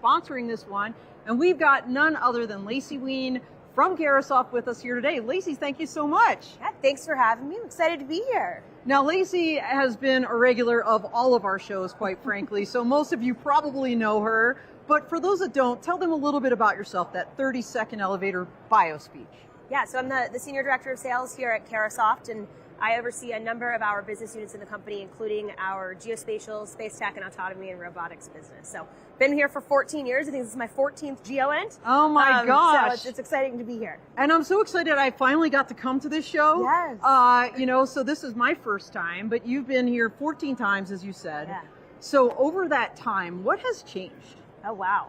sponsoring this one. And we've got none other than Lacey Ween from Carosoft with us here today. Lacey, thank you so much. Yeah, thanks for having me. I'm excited to be here. Now, Lacey has been a regular of all of our shows, quite frankly, so most of you probably know her. But for those that don't, tell them a little bit about yourself, that 30-second elevator bio speech. Yeah, so I'm the Senior Director of Sales here at Carosoft, and I oversee a number of our business units in the company, including our geospatial, space tech, and autonomy and robotics business. So been here for 14 years. I think this is my 14th GEOINT. Oh my gosh. So it's exciting to be here. And I'm so excited I finally got to come to this show. Yes. So this is my first time, but you've been here 14 times, as you said. Yeah. So over that time, what has changed? Oh, wow.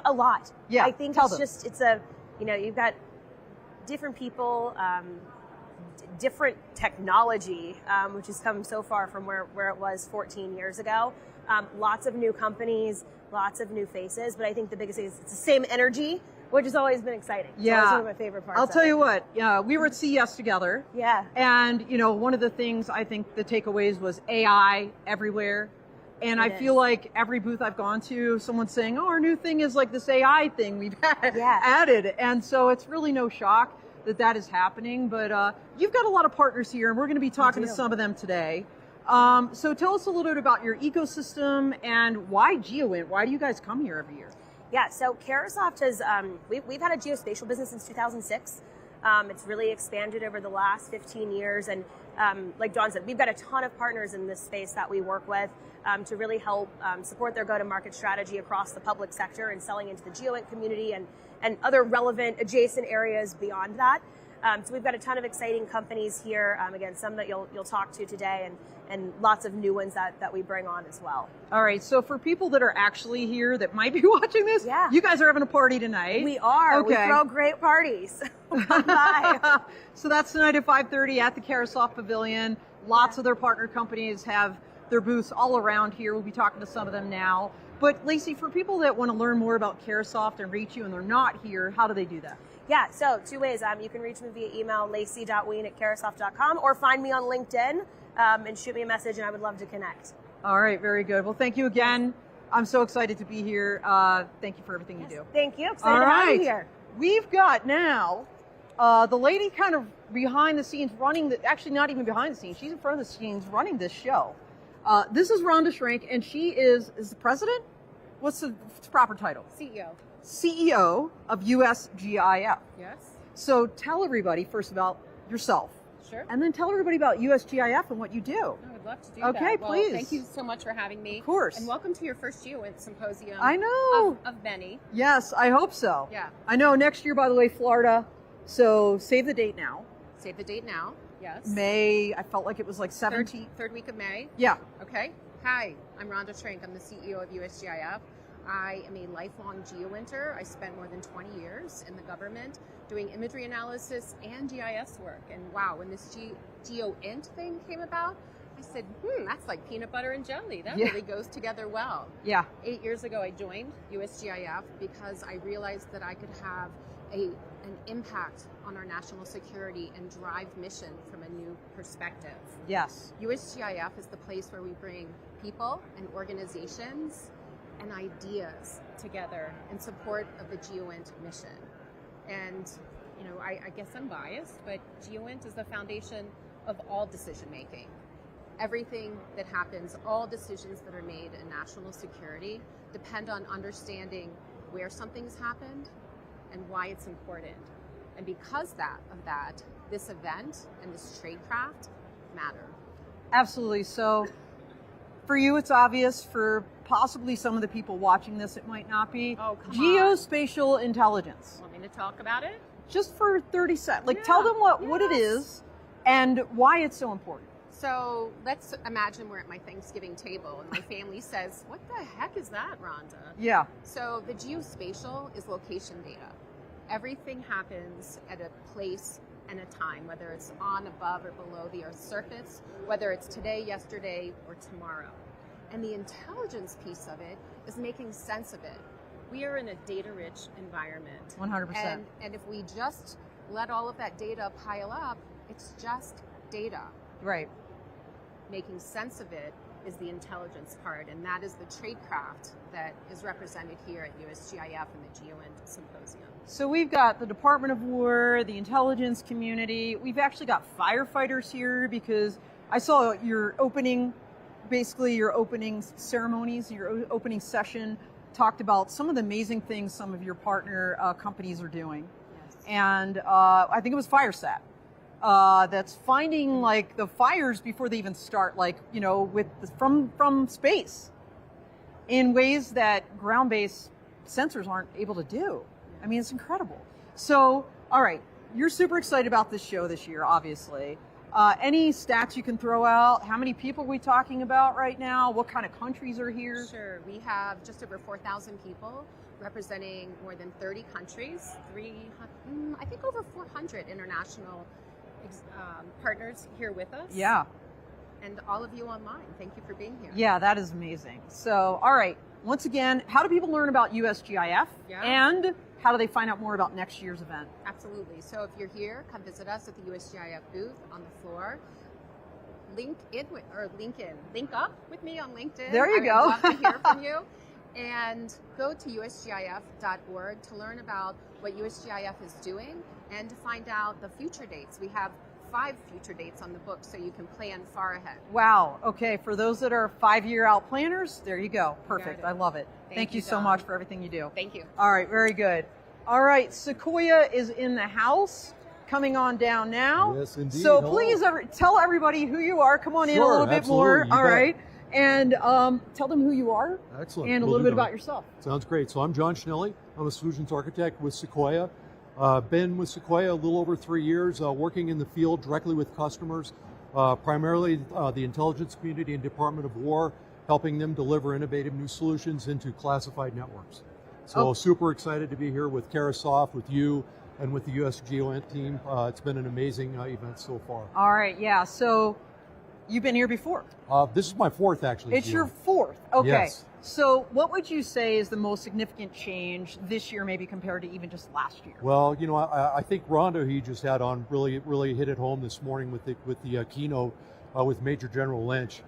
A lot. Yeah, I think you've got different people, different technology, which has come so far from where it was 14 years ago. Lots of new companies, lots of new faces, but I think the biggest thing is it's the same energy, which has always been exciting. It's always one of my favorite parts. I'll tell you what, we were at CES together. Yeah. And, one of the things I think the takeaways was AI everywhere. And I feel like every booth I've gone to, someone's saying, oh, our new thing is like this AI thing we've added. And so it's really no shock that is happening. But you've got a lot of partners here, and we're going to be talking to some of them today. So tell us a little bit about your ecosystem and why GEOINT. Why do you guys come here every year? Yeah, so Carosoft has, we've had a geospatial business since 2006. It's really expanded over the last 15 years. And like Dawn said, we've got a ton of partners in this space that we work with to really help support their go-to-market strategy across the public sector and selling into the GEOINT community and other relevant adjacent areas beyond that. So we've got a ton of exciting companies here. Again, some that you'll talk to today and lots of new ones that we bring on as well. All right, so for people that are actually here that might be watching this, you guys are having a party tonight. We are. Okay. We throw great parties. Bye. So that's tonight at 5:30 at the Carosoft Pavilion. Lots of their partner companies have their booths all around here. We'll be talking to some of them now. But Lacey, for people that want to learn more about Carosoft and reach you and they're not here, how do they do that? Yeah, so two ways. You can reach me via email, lacey.ween@carosoft.com, or find me on LinkedIn and shoot me a message, and I would love to connect. All right, very good. Well, thank you again. I'm so excited to be here. Thank you for everything you do. Thank you. Excited to have you here. We've got now the lady kind of behind the scenes actually not even behind the scenes, she's in front of the scenes running this show. This is Rhonda Schrank, and she is the president? What's the proper title? CEO of USGIF. Yes. So tell everybody, first about yourself. Sure. And then tell everybody about USGIF and what you do. I would love to do that. Okay, well, please. Thank you so much for having me. Of course. And welcome to your first GEOINT Symposium. I know. Of many. Yes, I hope so. Yeah. I know next year, by the way, Florida. So save the date now. Save the date now. Yes. May, I felt like it was like 17th. Third week of May. Yeah. Okay. Hi, I'm Rhonda Schrank. I'm the CEO of USGIF. I am a lifelong GEOINTer. I spent more than 20 years in the government doing imagery analysis and GIS work. And wow, when this GEOINT thing came about, I said, that's like peanut butter and jelly. That really goes together well. Yeah. 8 years ago, I joined USGIF because I realized that I could have an impact on our national security and drive mission from a new perspective. Yes. USGIF is the place where we bring people and organizations and ideas together in support of the GEOINT mission. And, I guess I'm biased, but GEOINT is the foundation of all decision making. Everything that happens, all decisions that are made in national security depend on understanding where something's happened and why it's important. And because of that, this event and this tradecraft matter. Absolutely. So for you, it's obvious. For possibly some of the people watching this, it might not be. Oh, come Geospatial intelligence. Want me to talk about it? Just for 30 seconds. Tell them what it is and why it's so important. So let's imagine we're at my Thanksgiving table and my family says, what the heck is that, Rhonda? Yeah. So the geospatial is location data. Everything happens at a place and a time, whether it's on, above, or below the Earth's surface, whether it's today, yesterday, or tomorrow. And the intelligence piece of it is making sense of it. We are in a data-rich environment. 100%. And if we just let all of that data pile up, it's just data. Right. Making sense of it is the intelligence part, and that is the tradecraft that is represented here at USGIF and the GEOINT Symposium. So we've got the Department of War, the intelligence community. We've actually got firefighters here because I saw your opening, basically your opening ceremonies, your opening session talked about some of the amazing things some of your partner companies are doing. Yes. And I think it was FireSat. That's finding like the fires before they even start, like, you know, with from space in ways that ground-based sensors aren't able to do. I mean, it's incredible. So, all right, you're super excited about this show this year, obviously. Any stats you can throw out? How many people are we talking about right now? What kind of countries are here? Sure, we have just over 4,000 people representing more than 30 countries, I think over 400 international partners here with us. Yeah. And all of you online. Thank you for being here. Yeah, that is amazing. So, all right, once again, how do people learn about USGIF? Yeah. And how do they find out more about next year's event? Absolutely. So if you're here, come visit us at the USGIF booth on the floor. Link up with me on LinkedIn. There you go. I would love to hear from you. And go to usgif.org to learn about what USGIF is doing and to find out the future dates. We have 5 future dates on the book, so you can plan far ahead. Wow. Okay. For those that are 5-year out planners, there you go. Perfect. I love it. Thank you so much for everything you do. Thank you. All right. Very good. All right. Sequoia is in the house, coming on down now. Yes, indeed. So Hello. please tell everybody who you are. Come on in a Sure, little bit more. absolutely. You All bet. right. And tell them who you are. Excellent. And a Will little do bit that. about yourself. Sounds great. So I'm John Schnelly. I'm a solutions architect with Sequoia. Been with Sequoia a little over 3 years, working in the field directly with customers, primarily the intelligence community and Department of War, helping them deliver innovative new solutions into classified networks. So super excited to be here with Carasoft, with you, and with the US GEOINT team. It's been an amazing event so far. All right. Yeah. So you've been here before. This is my 4th, actually. It's your GEOINT. 4th. Okay. Yes. So what would you say is the most significant change this year, maybe compared to even just last year? Well, you know, I think Rhonda, he just had on, really hit it home this morning with the keynote with Major General Lynch.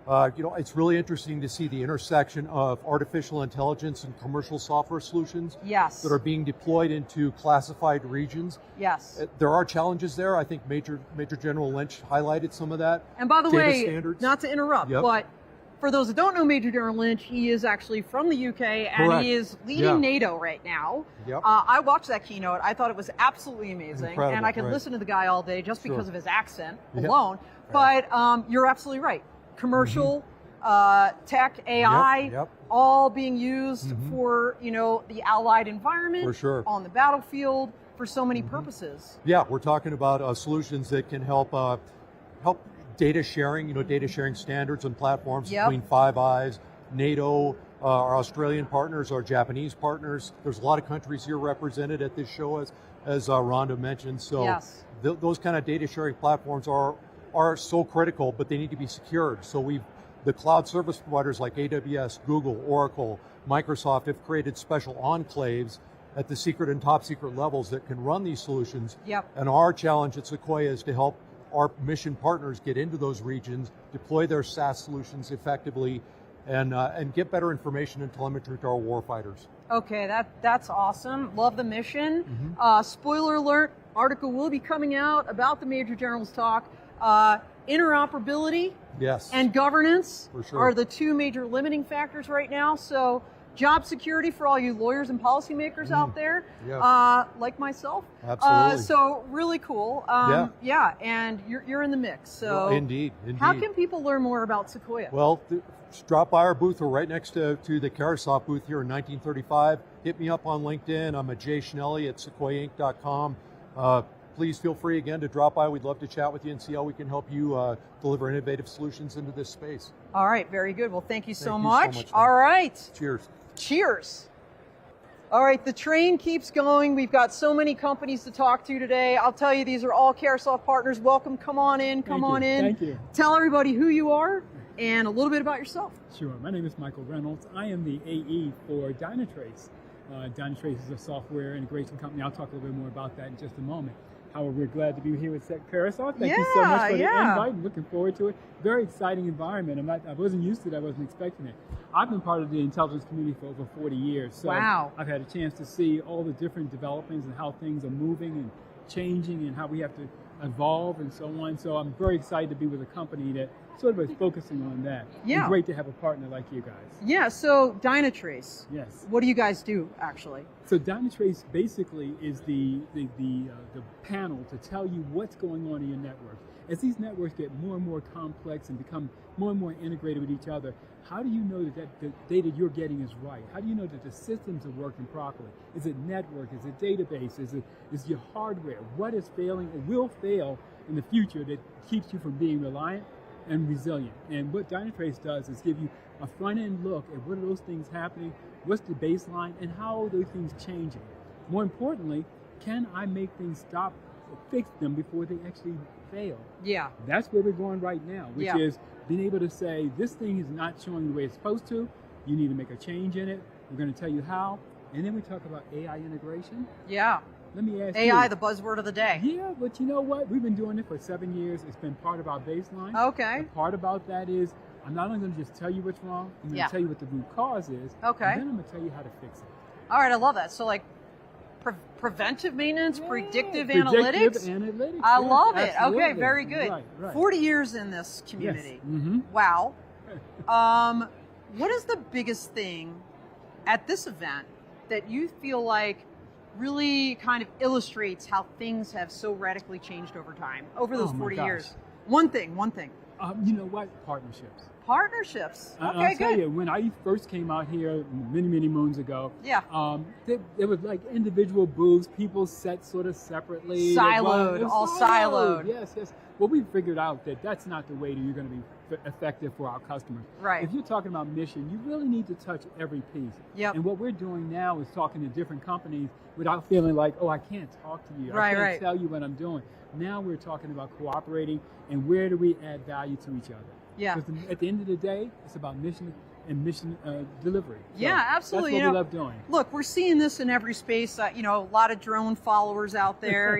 You know, it's really interesting to see the intersection of artificial intelligence and commercial software solutions Yes. that are being deployed into classified regions. Yes. There are challenges there. I think Major General Lynch highlighted some of that. And by the Data way, standards. not to interrupt, Yep. but for those that don't know Major General Lynch, he is actually from the UK and Correct. he is leading Yeah. NATO right now. Yep. I watched that keynote. I thought it was absolutely amazing. Incredible, and I could right. listen to the guy all day just Sure. because of his accent Yep. alone. Right. But you're absolutely right. Commercial, tech, AI, Yep. all being used for, you know, the allied environment, For sure. on the battlefield, for so many purposes. Yeah, we're talking about solutions that can help data sharing, you know, data sharing standards and platforms Yep. between Five Eyes, NATO, our Australian partners, our Japanese partners. There's a lot of countries here represented at this show, as Rhonda mentioned. So Yes. those kind of data sharing platforms are so critical, but they need to be secured. So the cloud service providers like AWS, Google, Oracle, Microsoft have created special enclaves at the secret and top secret levels that can run these solutions. Yep. And our challenge at Sequoia is to help our mission partners get into those regions, deploy their SaaS solutions effectively, and get better information and telemetry to our warfighters. Okay, that's awesome. Love the mission. Spoiler alert, article will be coming out about the Major General's talk. Interoperability Yes. and governance For sure. are the 2 major limiting factors right now. So job security for all you lawyers and policymakers out there, Yeah. like myself. Absolutely. So really cool. Yeah, and you're in the mix. So Well, indeed. how can people learn more about Sequoia? Well, just drop by our booth. We're right next to the Carasoft booth here in 1935. Hit me up on LinkedIn. I'm a Jay Schnelly at sequoiainc.com. Please feel free again to drop by. We'd love to chat with you and see how we can help you deliver innovative solutions into this space. All right, very good. Well, thank you so Thank you so much. much, All right. Cheers. Cheers. All right, the train keeps going. We've got so many companies to talk to today. I'll tell you, these are all Carasoft partners. Welcome. Come on in. Come on in. Thank you. Tell everybody who you are and a little bit about yourself. Sure. My name is Michael Reynolds. I am the AE for Dynatrace. Dynatrace is a software integration company. I'll talk a little bit more about that in just a moment. However, we're glad to be here with Parasoft. Thank you so much for the invite. I'm looking forward to it. Very exciting environment. I wasn't used to it. I wasn't expecting it. I've been part of the intelligence community for over 40 years. So I've had a chance to see all the different developments and how things are moving and changing and how we have to evolve and so on. So I'm very excited to be with a company that sort of is focusing on that. Yeah. And great to have a partner like you guys. Yeah, so Dynatrace. Yes. What do you guys do, actually? So Dynatrace basically is the panel to tell you what's going on in your network. As these networks get more and more complex and become more and more integrated with each other, how do you know that the data you're getting is right? How do you know that the systems are working properly? Is it network? Is it database? Is your hardware? What is failing or will fail in the future that keeps you from being reliant and resilient? And what Dynatrace does is give you a front-end look at what are those things happening, what's the baseline, and how are those things changing? More importantly, can I make things stop or fix them before they actually fail? Yeah. That's where we're going right now, which is being able to say, this thing is not showing the way it's supposed to, you need to make a change in it, we're going to tell you how, and then we talk about AI integration. Yeah. Let me ask AI, you, the buzzword of the day. Yeah, but you know what? We've been doing it for 7 years. It's been part of our baseline. Okay. The part about that is, I'm not only going to just tell you what's wrong, I'm going to tell you what the root cause is, okay, and then I'm going to tell you how to fix it. All right, I love that. So like preventive maintenance, predictive analytics. Predictive analytics. I love it. Absolutely. Okay, very good. Right. 40 years in this community. Yes. Mm-hmm. Wow. What is the biggest thing at this event that you feel like really kind of illustrates how things have so radically changed over time, over those 40 years? One thing. You know what? Partnerships. Partnerships. Okay, I'll tell good. you, when I first came out here many moons ago, there was like individual booths, people sat sort of separately. Siloed, all siloed. Yes. Well, we figured out that that's not the way that you're going to be effective for our customers. Right. If you're talking about mission, you really need to touch every piece. Yep. And what we're doing now is talking to different companies without feeling like, oh, I can't talk to you. I can't tell you what I'm doing. Now we're talking about cooperating and where do we add value to each other. Yeah. Because at the end of the day, it's about mission and mission delivery. So yeah, absolutely. That's what we love doing. Look, we're seeing this in every space. A lot of drone followers out there.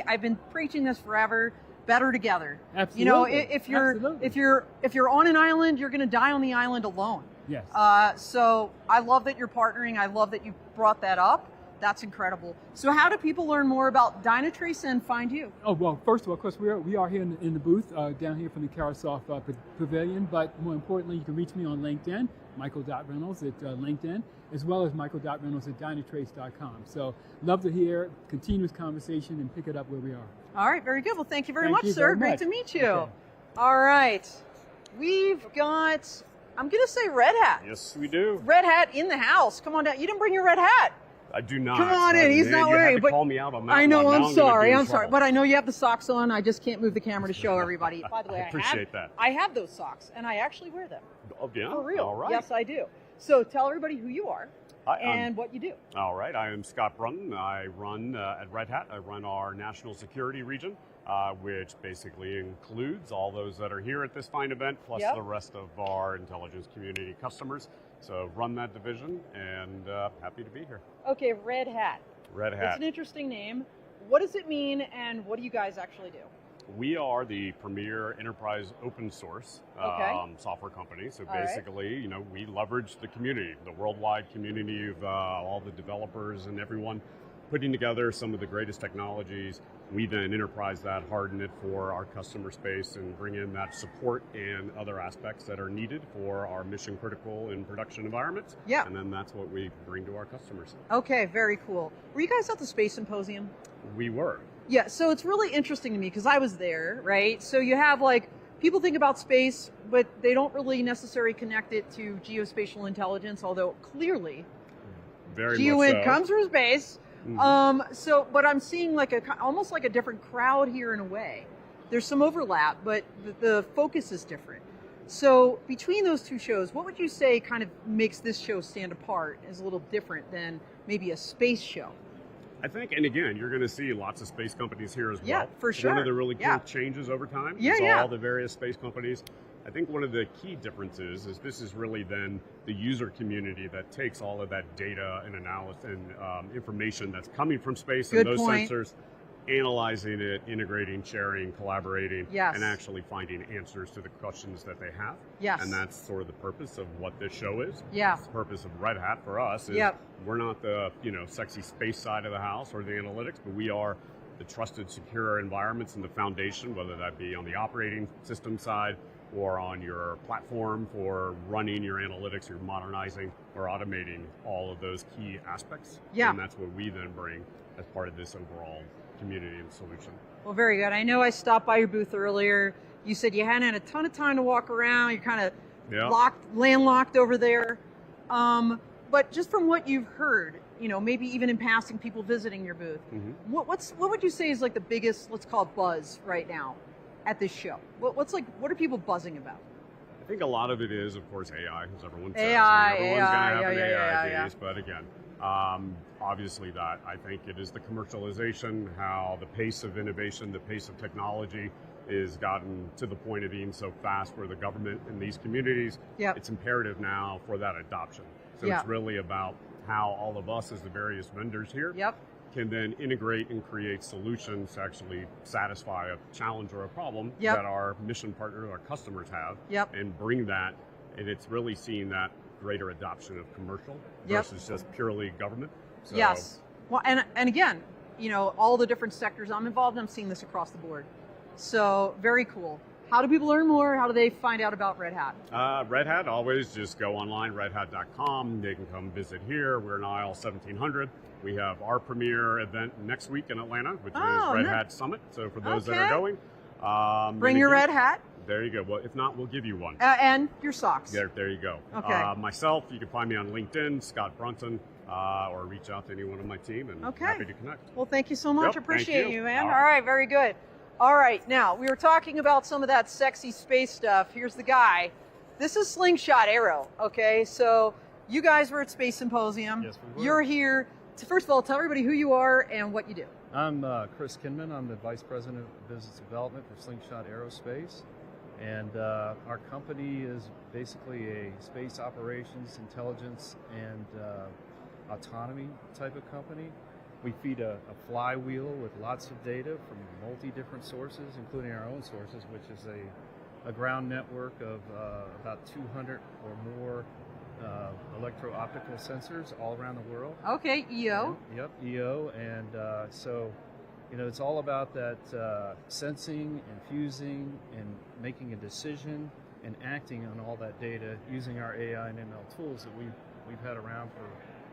I've been preaching this forever. Better together. Absolutely. If you're on an island, you're going to die on the island alone. Yes. So I love that you're partnering. I love that you brought that up. That's incredible. So how do people learn more about Dynatrace and find you? Oh, well, first of all, of course, we are here in the booth down here from the Parasoft Pavilion, but more importantly, you can reach me on LinkedIn, Michael.Reynolds at LinkedIn, as well as Michael.Reynolds at Dynatrace.com. So love to hear continuous conversation and pick it up where we are. All right, very good. Well, thank you very much, sir. Very Great much. to meet you. Okay. All right. We've got, I'm going to say Red Hat. Yes, we do. Red Hat in the house. Come on down. You didn't bring your red hat. I do not. Come on in. He's not wearing. But call me out on that. I know. One. I'm sorry. But I know you have the socks on. I just can't move the camera to show everybody. By the way, I appreciate that. I have those socks, and I actually wear them. Oh yeah. For real. All right. Yes, I do. So tell everybody who you are and what you do. All right. I am Scott Brunton. I run at Red Hat. I run our national security region, which basically includes all those that are here at this fine event, plus the rest of our intelligence community customers. So run that division, and happy to be here. Okay, Red Hat. Red Hat. It's an interesting name. What does it mean, and what do you guys actually do? We are the premier enterprise open source software company. So basically, we leverage the community, the worldwide community of all the developers and everyone putting together some of the greatest technologies. We then enterprise that, harden it for our customer space, and bring in that support and other aspects that are needed for our mission critical and production environments. Yeah. And then that's what we bring to our customers. Okay, very cool. Were you guys at the Space Symposium? We were. Yeah, so it's really interesting to me because I was there, right? So you have people think about space, but they don't really necessarily connect it to geospatial intelligence, although clearly GEOINT comes from space. Mm-hmm. But I'm seeing almost like a different crowd here in a way. There's some overlap, but the focus is different. So between those two shows, what would you say kind of makes this show stand apart, is a little different than maybe a space show? I think, and again, you're going to see lots of space companies here as well. Yeah, for sure. One of the really cool changes over time is all the various space companies. I think one of the key differences is this is really then the user community that takes all of that data and analysis and information that's coming from space and those sensors, analyzing it, integrating, sharing, collaborating, Yes. and actually finding answers to the questions that they have. Yes. And that's sort of the purpose of what this show is. Yeah. The purpose of Red Hat for us is we're not the sexy space side of the house or the analytics, but we are the trusted, secure environments and the foundation, whether that be on the operating system side or on your platform for running your analytics, you're modernizing or automating all of those key aspects. Yeah. And that's what we then bring as part of this overall community and solution. Well, very good. I know I stopped by your booth earlier. You said you hadn't had a ton of time to walk around. You're kind of landlocked over there. But just from what you've heard, maybe even in passing, people visiting your booth, what would you say is like the biggest, let's call it buzz right now at this show? What are people buzzing about? I think a lot of it is, of course, AI, as everyone says. AI, everyone's going to have an AI yeah. days, but again, obviously that, I think it is the commercialization, how the pace of innovation, the pace of technology is gotten to the point of being so fast where the government in these communities, it's imperative now for that adoption. So it's really about how all of us as the various vendors here can then integrate and create solutions to actually satisfy a challenge or a problem that our mission partners, our customers have, and bring that. And it's really seeing that greater adoption of commercial versus just purely government. So, yes. Well, and again, all the different sectors I'm involved in, I'm seeing this across the board. So very cool. How do people learn more? How do they find out about Red Hat? Red Hat, always just go online, redhat.com. They can come visit here. We're in aisle 1700. We have our premier event next week in Atlanta, which is Red Hat Summit. So for those that are going, bring your Red Hat. There you go. Well, if not, we'll give you one. And your socks. There you go. Okay. Myself, you can find me on LinkedIn, Scott Brunton, or reach out to anyone on my team, and happy to connect. Well, thank you so much. Yep, Appreciate you, man. All right, very good. All right, now, we were talking about some of that sexy space stuff. Here's the guy. This is Slingshot Aero, okay? So you guys were at Space Symposium. Yes, we were. You're here. So first of all, tell everybody who you are and what you do. I'm Chris Kinman. I'm the Vice President of Business Development for Slingshot Aerospace. And our company is basically a space operations, intelligence, and autonomy type of company. We feed a flywheel with lots of data from multi-different sources, including our own sources, which is a ground network of about 200 or more electro-optical sensors all around the world. Okay, EO. Yep, EO. And so, it's all about that sensing and fusing and making a decision and acting on all that data using our AI and ML tools that we've had around for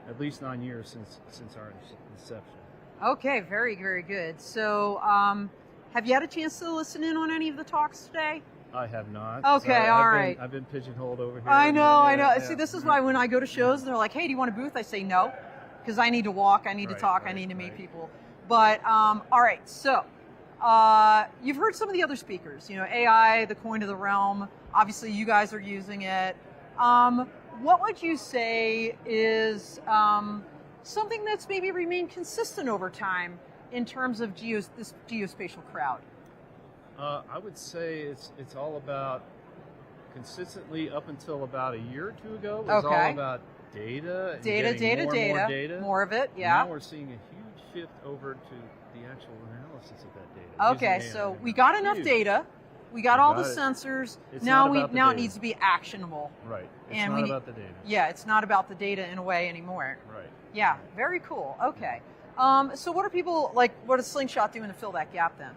at least 9 years since our inception. Okay, very, very good. So, have you had a chance to listen in on any of the talks today? I have not. Okay, all right. I've been pigeonholed over here. I know. Yeah. See, this is why when I go to shows, they're like, hey, do you want a booth? I say no, because I need to walk, I need to talk, I need to meet people. But, all right, so you've heard some of the other speakers, AI, the coin of the realm. Obviously, you guys are using it. What would you say is something that's maybe remained consistent over time in terms of this geospatial crowd? I would say it's all about consistently up until about a year or two ago. It was all about data. Data. More of it, yeah. Now we're seeing a huge shift over to the actual analysis of that data. Okay, so we got enough data. We got all the sensors. Now it needs to be actionable. Right. It's not about the data. Yeah, it's not about the data in a way anymore. Right. Yeah, very cool. Okay. So what are people what is Slingshot doing to fill that gap then?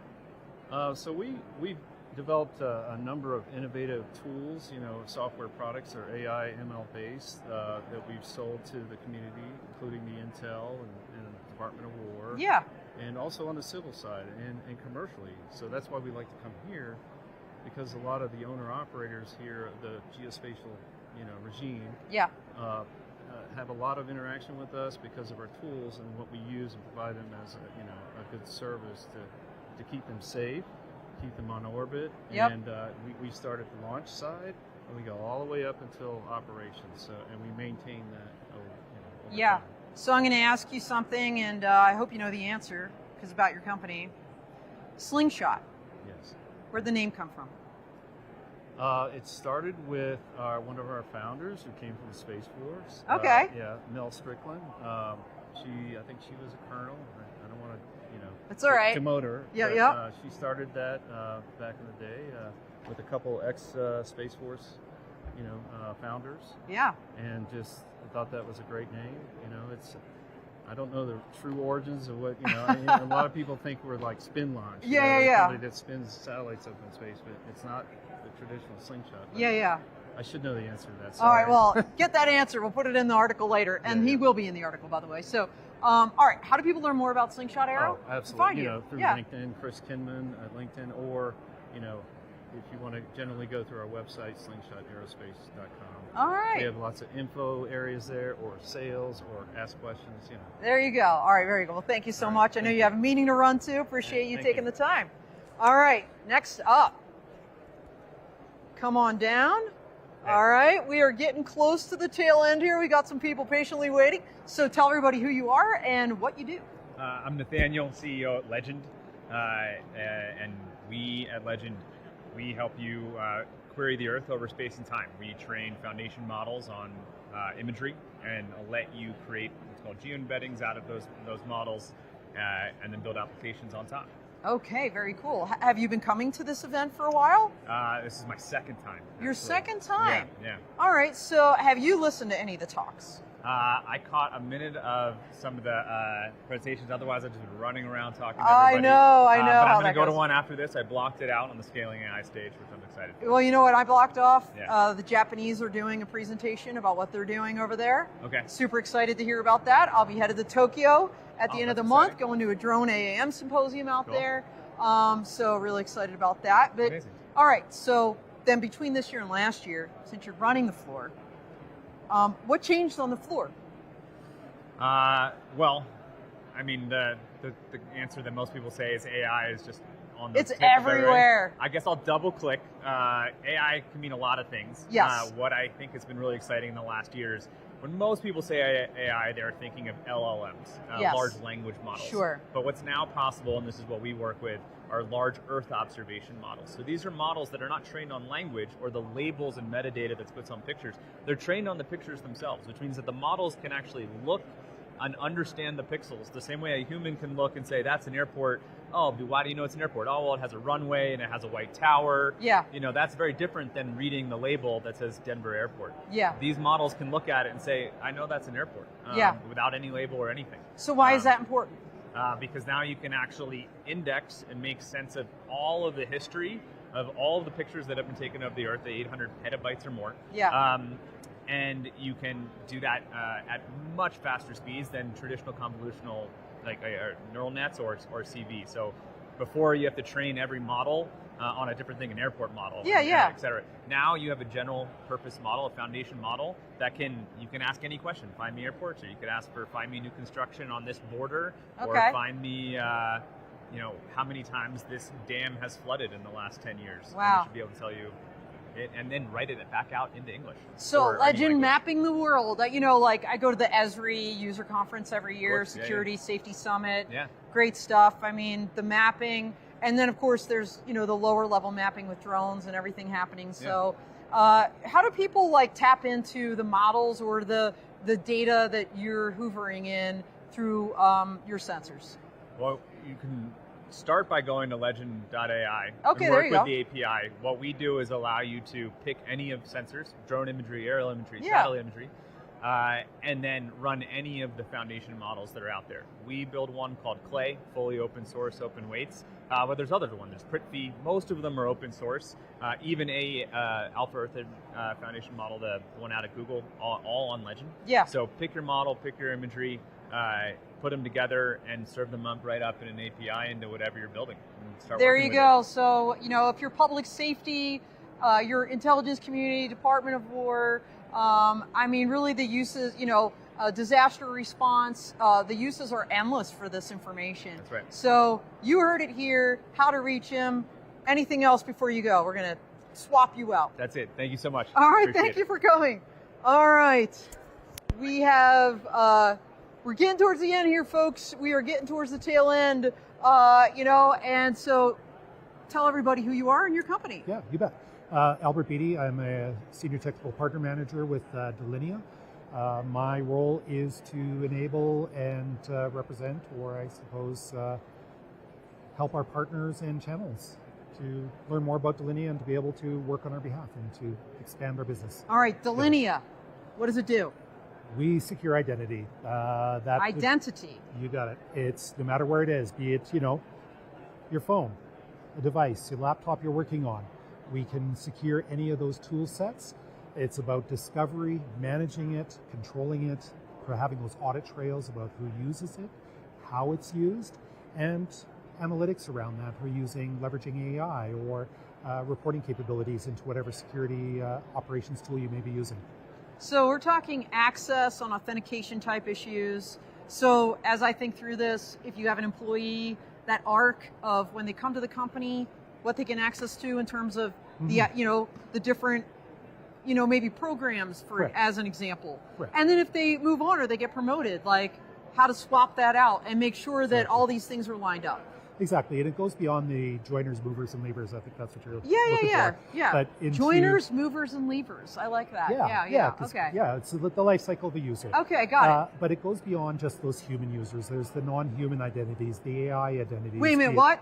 So we've developed a number of innovative tools, software products are AI, ML based that we've sold to the community, including the Intel and the Department of War. Yeah. And also on the civil side and commercially. So that's why we like to come here, because a lot of the owner-operators here of the geospatial, regime, have a lot of interaction with us because of our tools and what we use and provide them as a good service to keep them safe, keep them on orbit. Yep. And we start at the launch side and we go all the way up until operations. And we maintain that over time. So I'm going to ask you something, and I hope you know the answer, because about your company. Slingshot. Yes. Where'd the name come from? It started with one of our founders who came from the Space Force. Okay. Mel Strickland. I think she was a colonel. I don't want to, It's all right. Demoter. Yeah, but, yeah. She started that back in the day with a couple Space Force, founders. Yeah. And just thought that was a great name. I don't know the true origins of what, a lot of people think we're like Spin Launch. Yeah. Company that spins satellites up in space, but it's not the traditional slingshot. Yeah. I should know the answer to that. All Sorry. right, well, get that answer. We'll put it in the article later, and he will be in the article, by the way. So, all right, how do people learn more about Slingshot Aero? Oh, absolutely. Find you. Through LinkedIn, Chris Kinman at LinkedIn, or, if you want to generally go through our website, slingshotaerospace.com. All right. We have lots of info areas there, or sales, or ask questions, There you go. All right, very good. Well, thank you so much. I know you have a meeting to run to. Appreciate you taking the time. All right, next up. Come on down. All right, we are getting close to the tail end here. We got some people patiently waiting. So tell everybody who you are and what you do. I'm Nathaniel, CEO at Legend, and we at Legend, we help you query the Earth over space and time. We train foundation models on imagery and let you create what's called geo-embeddings out of those models and then build applications on top. Okay, very cool. Have you been coming to this event for a while? This is my second time. Your second time? Yeah. All right, so have you listened to any of the talks? I caught a minute of some of the presentations. Otherwise, I've just been running around talking to I everybody. know. But I'm going to go goes. to one after this. I blocked it out on the Scaling AI stage, which I'm excited for. Well, you know what I blocked off? Yeah. The Japanese are doing a presentation about what they're doing over there. Okay. Super excited to hear about that. I'll be headed to Tokyo at the end of the that's month, exciting. going to a drone AAM symposium out Cool. there. So really excited about that. But Amazing. all right, so then between this year and last year, since you're running the floor, what changed on the floor? Well, I mean, the answer that most people say is AI is just on the It's tip of their everywhere. I guess I'll double click. AI can mean a lot of things. Yes. What I think has been really exciting in the last years, when most people say AI, they're thinking of LLMs, Yes. large language models. Sure. But what's now possible, and this is what we work with, are large Earth observation models. So these are models that are not trained on language or the labels and metadata that's put on pictures. They're trained on the pictures themselves, which means that the models can actually look and understand the pixels the same way a human can look and say, that's an airport. Oh, why do you know it's an airport? Oh, well, it has a runway and it has a white tower. Yeah. That's very different than reading the label that says Denver Airport. Yeah. These models can look at it and say, I know that's an airport. Without any label or anything. So why is that important? Because now you can actually index and make sense of all of the history of all of the pictures that have been taken of the Earth, the 800 petabytes or more. Yeah. And you can do that at much faster speeds than traditional convolutional, like neural nets or CV. So before you have to train every model on a different thing, an airport model, et cetera. Now you have a general purpose model, a foundation model that you can ask any question. Find me airports, or you could ask for find me new construction on this border, or find me how many times this dam has flooded in the last 10 years. Wow. And it should be able to tell you it, and then write it back out into English. So Legend mapping the world. I go to the Esri user conference every year, Security Safety Summit. Yeah. Great stuff. I mean, the mapping. And then, of course, there's, the lower level mapping with drones and everything happening. So how do people tap into the models or the data that you're hoovering in through your sensors? Well, you can start by going to legend.ai Okay, and there work you with go. the API. What we do is allow you to pick any of sensors, drone imagery, aerial imagery, satellite imagery, and then run any of the foundation models that are out there. We build one called Clay, fully open source, open weights, but there's other ones. There's Prithvi. Most of them are open source. Even Alpha Earth foundation model, the one out of Google, all on Legend. Yeah. So pick your model, pick your imagery, put them together and serve them up right up in an API into whatever you're building. And start There working you with go. it. So, if you're public safety, your intelligence community, Department of War, really the uses, disaster response, the uses are endless for this information. That's right. So you heard it here, how to reach him. Anything else before you go? We're going to swap you out. That's it. Thank you so much. All right. Appreciate Thank you it. for coming. All right. We have, we're getting towards the end here, folks. We are getting towards the tail end, and so tell everybody who you are and your company. Yeah, you bet. Albert Beatty, I'm a Senior Technical Partner Manager with Delinea. My role is to enable and represent, or I suppose help our partners and channels to learn more about Delinea and to be able to work on our behalf and to expand our business. All right, Delinea, what does it do? We secure identity. Identity. You got it. It's no matter where it is, be it, your phone, a device, your laptop you're working on. We can secure any of those tool sets. It's about discovery, managing it, controlling it, for having those audit trails about who uses it, how it's used, and analytics around that. We're leveraging AI or reporting capabilities into whatever security operations tool you may be using. So we're talking access on authentication type issues. So as I think through this, if you have an employee, that arc of when they come to the company, what they can access to in terms of the different, maybe programs for Correct. as an example. Correct. And then if they move on or they get promoted, like how to swap that out and make sure that all these things are lined up. Exactly, and it goes beyond the joiners, movers, and levers. I think that's what you're looking Yeah. for. But Joiners, movers, and levers. I like that. Yeah. Okay. Yeah, it's the life cycle of the user. Okay, got it. But it goes beyond just those human users. There's the non-human identities, the AI identities. Wait a minute, what?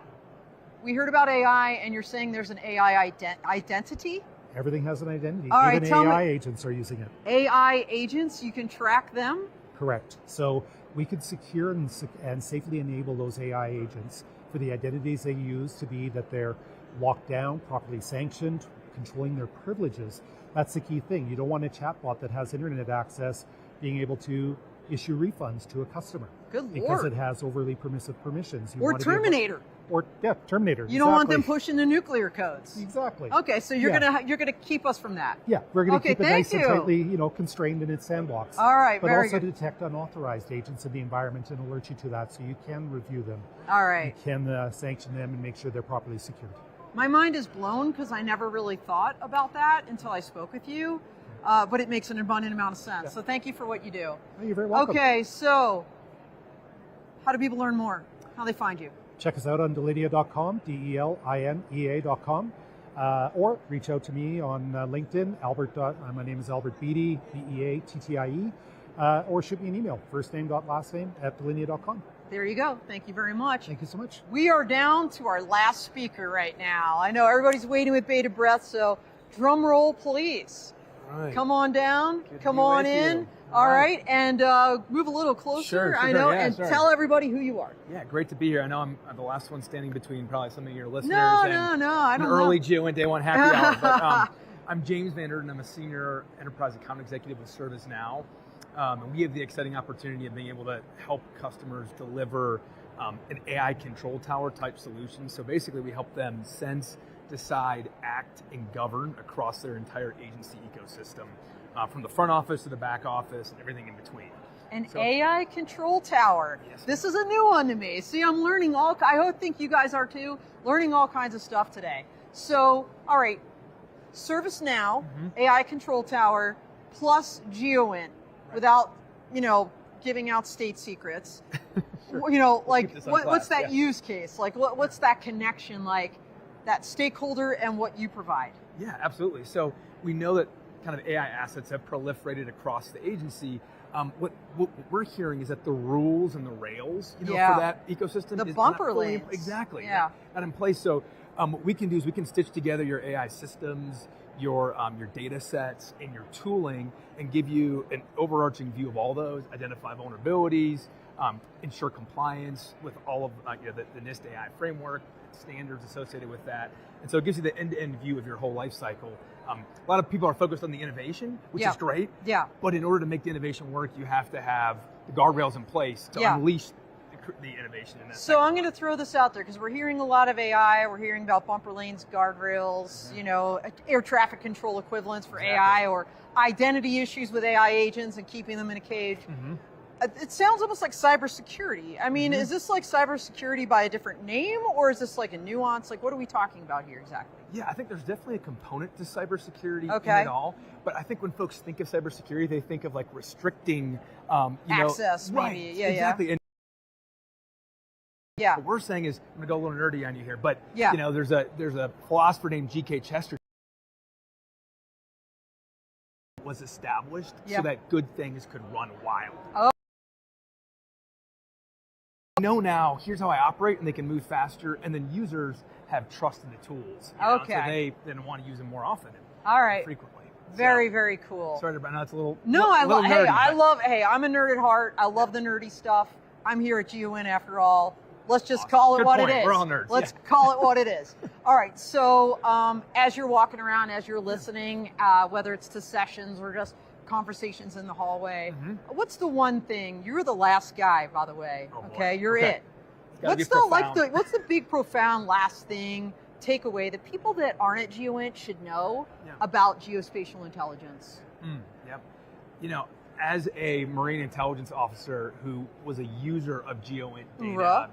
We heard about AI, and you're saying there's an AI identity? Everything has an identity. All right, even AI agents are using it. AI agents, you can track them? Correct. So we could secure and safely enable those AI agents for the identities they use to be that they're locked down, properly sanctioned, controlling their privileges. That's the key thing. You don't want a chatbot that has internet access being able to issue refunds to a customer. Good because Lord. it has overly permissive permissions. Or Terminator. Terminator. You don't want them pushing the nuclear codes. Exactly. Okay, so you're gonna keep us from that. Yeah, we're going to keep it nice you. and tightly, constrained in its sandbox. All right, but very also good. detect unauthorized agents in the environment and alert you to that, so you can review them. All right. You can sanction them and make sure they're properly secured. My mind is blown because I never really thought about that until I spoke with you, but it makes an abundant amount of sense. Yeah. So thank you for what you do. Oh, you're very welcome. Okay, so how do people learn more? How do they find you? Check us out on delinea.com, DELINEA.com, or reach out to me on LinkedIn, my name is Albert Beattie, BEATTIE, or shoot me an email, firstname.lastname @delinea.com. There you go. Thank you very much. Thank you so much. We are down to our last speaker right now. I know everybody's waiting with bated breath, so drum roll, please. Right. Come on down. Good to Come be on with in. you. All right, and move a little closer. Sure, I know, yeah, and sure. tell everybody who you are. Yeah, great to be here. I know I'm the last one standing between probably some of your listeners No, and I an don't early know. GEOINT Day One happy hour. But I'm James Van Erden. I'm a senior enterprise account executive with ServiceNow. And we have the exciting opportunity of being able to help customers deliver an AI control tower type solution. So basically we help them sense, decide, act, and govern across their entire agency ecosystem. From the front office to the back office and everything in between. An AI control tower. Yes. This is a new one to me. See, I'm learning I think you guys are too, learning all kinds of stuff today. So, all right, ServiceNow, AI control tower, plus GEOINT, without, giving out state secrets. Sure. What's that use case? Like, what's that connection like, that stakeholder and what you provide? Yeah, absolutely. So we know that kind of AI assets have proliferated across the agency. What we're hearing is that the rules and the rails, for that ecosystem, the is bumper not fully lanes. exactly Yeah. not in place. So what we can do is we can stitch together your AI systems, your data sets, and your tooling, and give you an overarching view of all those, identify vulnerabilities, ensure compliance with all of the NIST AI framework, standards associated with that. And so it gives you the end-to-end view of your whole life cycle. A lot of people are focused on the innovation, which is great. Yeah. But in order to make the innovation work, you have to have the guardrails in place to unleash the innovation in that. So I'm going to throw this out there because we're hearing a lot of AI. We're hearing about bumper lanes, guardrails, air traffic control equivalents for AI, or identity issues with AI agents and keeping them in a cage. It sounds almost like cybersecurity. I mean, is this like cybersecurity by a different name, or is this like a nuance? Like, what are we talking about here exactly? Yeah, I think there's definitely a component to cybersecurity in Okay. it all. But I think when folks think of cybersecurity, they think of like restricting, Access, right, maybe. Yeah, exactly. And Yeah. what we're saying is, I'm gonna go a little nerdy on you here, but Yeah. there's a philosopher named G.K. Chesterton was established Yeah. so that good things could run wild. Oh. know now, here's how I operate, and they can move faster, and then users have trust in the tools. Okay. So they then want to use them more often and All right. frequently. Very, very cool. Sorry, but now it's a little No, little nerdy, I'm a nerd at heart. I love the nerdy stuff. I'm here at GEOINT after all. Let's just call it Good what point. it is. We're all nerds. Let's call it what it is. All right. So as you're walking around, as you're listening, whether it's to sessions or just conversations in the hallway, what's the one thing? You're the last guy, by the way. Okay, you're it. What's the big profound last thing takeaway that people that aren't at GEOINT should know about geospatial intelligence? Yep. You know, as a marine intelligence officer who was a user of GEOINT data,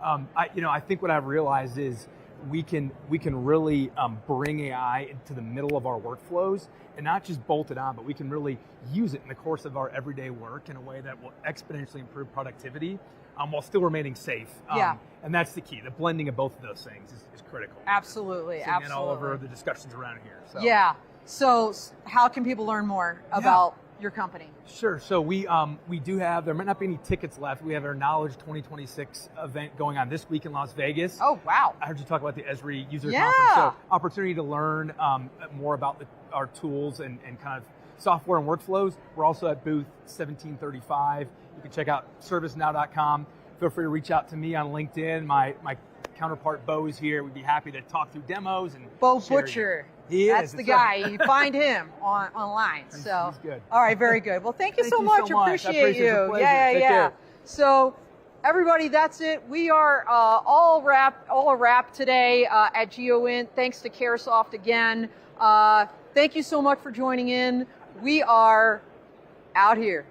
I think what I've realized is we can really bring AI into the middle of our workflows and not just bolt it on, but we can really use it in the course of our everyday work in a way that will exponentially improve productivity while still remaining safe. And that's the key. The blending of both of those things is critical. Absolutely. Seeing it all over the discussions around here. So. Yeah. So how can people learn more about your company? Sure. So we do have, there might not be any tickets left. We have our Knowledge 2026 event going on this week in Las Vegas. Oh, wow. I heard you talk about the Esri user conference. So opportunity to learn more about our tools and kind of software and workflows. We're also at booth 1735. You can check out servicenow.com. Feel free to reach out to me on LinkedIn. My counterpart Bo is here. We'd be happy to talk through demos and Bo Butcher. That's the guy. You find him online. So he's good. All right, very good. Well, thank you so much. Appreciate you. Take care. So everybody, that's it. We are all wrapped today at GEOINT. Thanks to Caresoft again. Thank you so much for joining in. We are out here.